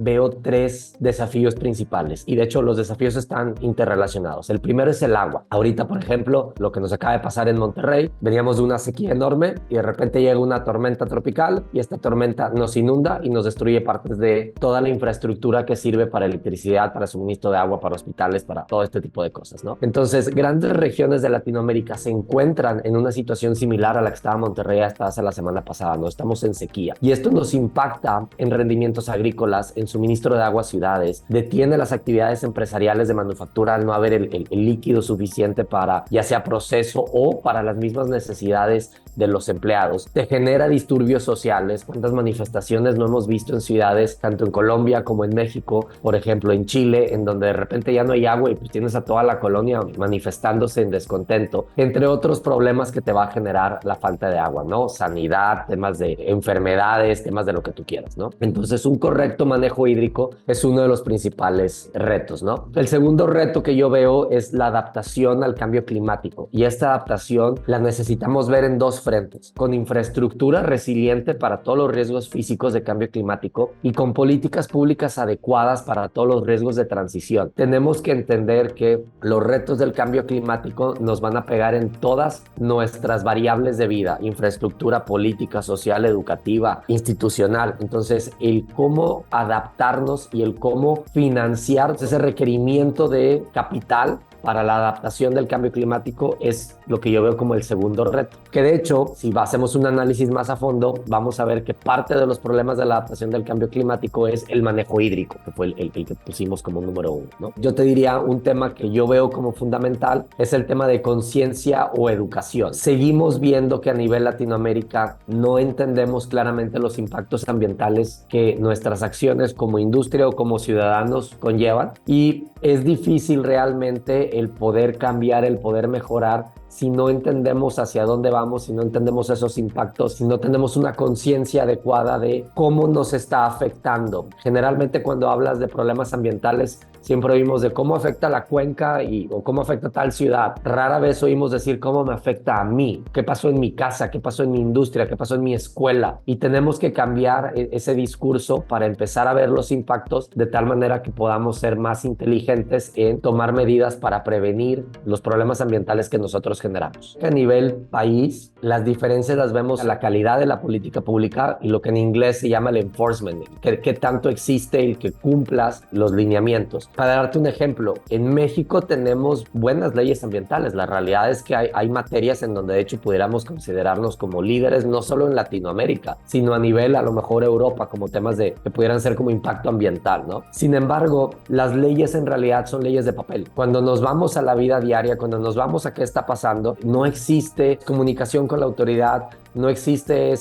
veo tres desafíos principales y de hecho los desafíos están interrelacionados. El primero es el agua. Ahorita, por ejemplo, lo que nos acaba de pasar en Monterrey, veníamos de una sequía enorme y de repente llega una tormenta tropical y esta tormenta nos inunda y nos destruye partes de toda la infraestructura que sirve para electricidad, para suministro de agua, para hospitales, para todo este tipo de cosas, ¿no? Entonces, grandes regiones de Latinoamérica se encuentran en una situación similar a la que estaba Monterrey hasta hace la semana pasada, ¿no? Estamos en sequía y esto nos impacta en rendimientos agrícolas, en suministro de agua a ciudades, detiene las actividades empresariales de manufactura al no haber el líquido suficiente para ya sea proceso o para las mismas necesidades de los empleados. Te genera disturbios sociales. ¿Cuántas manifestaciones no hemos visto en ciudades, tanto en Colombia como en México, por ejemplo en Chile, en donde de repente ya no hay agua y pues tienes a toda la colonia manifestándose en descontento, entre otros problemas que te va a generar la falta de agua, ¿no? Sanidad, temas de enfermedades, temas de lo que tú quieras, ¿no? Entonces, un correcto manejo hídrico es uno de los principales retos, ¿no? El segundo reto que yo veo es la adaptación al cambio climático y esta adaptación la necesitamos ver en dos frentes, con infraestructura resiliente para todos los riesgos físicos de cambio climático y con políticas públicas adecuadas para todos los riesgos de transición. Tenemos que entender que los retos del cambio climático nos van a pegar en todas nuestras variables de vida, infraestructura, política, social, educativa, institucional. Entonces, el cómo adaptarnos y el cómo financiar ese requerimiento de capital para la adaptación del cambio climático es lo que yo veo como el segundo reto. Que de hecho, si hacemos un análisis más a fondo, vamos a ver que parte de los problemas de la adaptación del cambio climático es el manejo hídrico, que fue el que pusimos como número uno, ¿no? Yo te diría un tema que yo veo como fundamental es el tema de conciencia o educación. Seguimos viendo que a nivel Latinoamérica no entendemos claramente los impactos ambientales que nuestras acciones como industria o como ciudadanos conllevan y es difícil realmente el poder cambiar, el poder mejorar si no entendemos hacia dónde vamos, si no entendemos esos impactos, si no tenemos una conciencia adecuada de cómo nos está afectando. Generalmente cuando hablas de problemas ambientales, siempre oímos de cómo afecta la cuenca o cómo afecta tal ciudad. Rara vez oímos decir cómo me afecta a mí, qué pasó en mi casa, qué pasó en mi industria, qué pasó en mi escuela. Y tenemos que cambiar ese discurso para empezar a ver los impactos de tal manera que podamos ser más inteligentes en tomar medidas para prevenir los problemas ambientales que nosotros generamos. A nivel país, las diferencias las vemos en la calidad de la política pública y lo que en inglés se llama el enforcement, que tanto existe el que cumplas los lineamientos. Para darte un ejemplo, en México tenemos buenas leyes ambientales. La realidad es que hay materias en donde de hecho pudiéramos considerarnos como líderes, no solo en Latinoamérica, sino a nivel a lo mejor Europa, como temas que pudieran ser como impacto ambiental, ¿no? Sin embargo, las leyes en realidad son leyes de papel. Cuando nos vamos a la vida diaria, cuando nos vamos a qué está pasando, no existe comunicación con la autoridad, no existe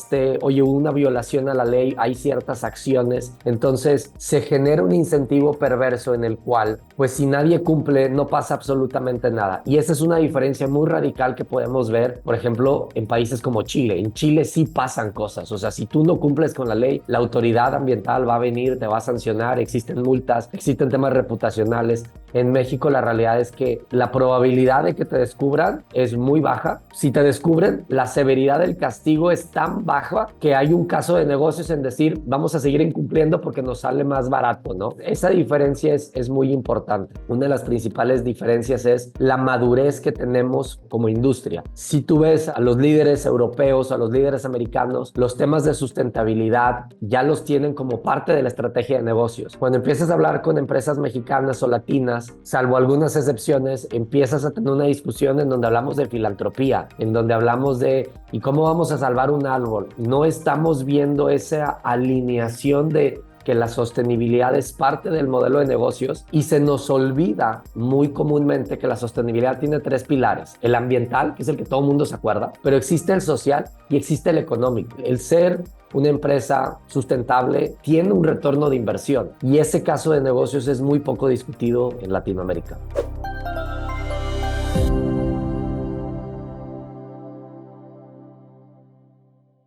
oye, hubo una violación a la ley, hay ciertas acciones. Entonces se genera un incentivo perverso en el cual, pues si nadie cumple, no pasa absolutamente nada. Y esa es una diferencia muy radical que podemos ver, por ejemplo, en países como Chile. En Chile sí pasan cosas. O sea, si tú no cumples con la ley, la autoridad ambiental va a venir, te va a sancionar, existen multas, existen temas reputacionales. En México la realidad es que la probabilidad de que te descubran es muy baja. Si te descubren, la severidad del castigo es tan baja que hay un caso de negocios en decir vamos a seguir incumpliendo porque nos sale más barato, ¿no? Esa diferencia es muy importante. Una de las principales diferencias es la madurez que tenemos como industria. Si tú ves a los líderes europeos, a los líderes americanos, los temas de sustentabilidad ya los tienen como parte de la estrategia de negocios. Cuando empiezas a hablar con empresas mexicanas o latinas, salvo algunas excepciones, empiezas a tener una discusión en donde hablamos de filantropía, en donde hablamos de ¿y cómo vamos a salvar un árbol? No estamos viendo esa alineación de que la sostenibilidad es parte del modelo de negocios y se nos olvida muy comúnmente que la sostenibilidad tiene tres pilares. El ambiental, que es el que todo el mundo se acuerda, pero existe el social y existe el económico. El ser una empresa sustentable tiene un retorno de inversión y ese caso de negocios es muy poco discutido en Latinoamérica.